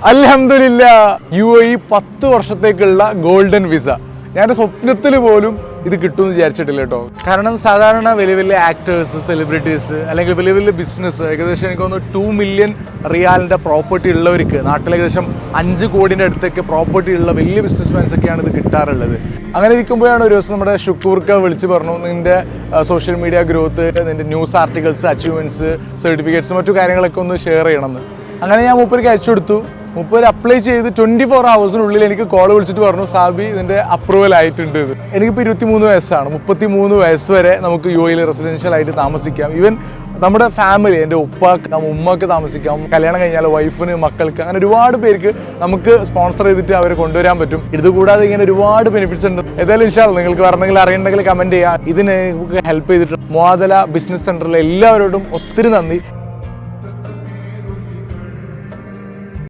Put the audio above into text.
അൽഹംദുലില്ലാ UAE 10 വർഷത്തേക്കുള്ള golden visa. ഞാൻ സ്വപ്നത്തിൽ പോലും ഇത് കിട്ടുമെന്ന് വിചാരിച്ചിട്ടില്ല കേട്ടോ. കാരണം സാധാരണ വലിയ വലിയ ആക്ടേഴ്സ്, സെലിബ്രിറ്റീസ് അല്ലെങ്കിൽ വലിയ വലിയ ബിസിനസ് ഏകദേശം എനിക്ക് തോന്നുന്നു 2 മില്യൺ റിയാലിൻ്റെ പ്രോപ്പർട്ടി ഉള്ളവർക്ക്, നാട്ടിൽ ഏകദേശം 5 കോടിൻ്റെ അടുത്തൊക്കെ പ്രോപ്പർട്ടി ഉള്ള വലിയ ബിസിനസ്മാൻസ് ഒക്കെയാണ് ഇത് കിട്ടാറുള്ളത്. അങ്ങനെ ഇരിക്കുമ്പോഴാണ് ഒരു ദിവസം നമ്മുടെ ഷുക്കൂർക്ക വിളിച്ച് പറഞ്ഞു, നിൻ്റെ സോഷ്യൽ മീഡിയ ഗ്രോത്ത്, നിൻ്റെ ന്യൂസ് ആർട്ടിക്കിൾസ്, അച്ചീവ്മെൻറ്റ്സ്, സർട്ടിഫിക്കറ്റ്സ്, മറ്റു കാര്യങ്ങളൊക്കെ ഒന്ന് ഷെയർ ചെയ്യണമെന്ന്. അങ്ങനെ ഞാൻ മൂപ്പർക്ക് അയച്ചു കൊടുത്തു. മൂപ്പർ അപ്ലൈ ചെയ്ത് 24 ഹവേഴ്സിനുള്ളിൽ എനിക്ക് കോൾ വിളിച്ചിട്ട് പറഞ്ഞു, സാബി ഇതിൻ്റെ അപ്രൂവൽ ആയിട്ടുണ്ട്. എനിക്കിപ്പോൾ 23 വയസ്സാണ്. 33 വയസ്സ് വരെ നമുക്ക് UAE റെസിഡൻഷ്യൽ ആയിട്ട് താമസിക്കാം. ഈവൻ നമ്മുടെ ഫാമിലി, എൻ്റെ ഉപ്പാക്ക്, ഉമ്മക്ക് താമസിക്കാം. കല്യാണം കഴിഞ്ഞാൽ വൈഫിന്, മക്കൾക്ക്, അങ്ങനെ ഒരുപാട് പേർക്ക് നമുക്ക് സ്പോൺസർ ചെയ്തിട്ട് അവരെ കൊണ്ടുവരാൻ പറ്റും. ഇതുകൂടാതെ ഇങ്ങനെ ഒരുപാട് ബെനിഫിറ്റ്സ് ഉണ്ട്. ഏതായാലും ഇൻഷാ അല്ലാഹ് നിങ്ങൾക്ക് വേണമെങ്കിൽ അറിയണമെങ്കിൽ കമൻറ്റ് ചെയ്യാം. ഇതിന് ഹെൽപ്പ് ചെയ്തിട്ടുണ്ട് മുആദല ബിസിനസ് സെൻറ്ററിലെ എല്ലാവരോടും ഒത്തിരി നന്ദി.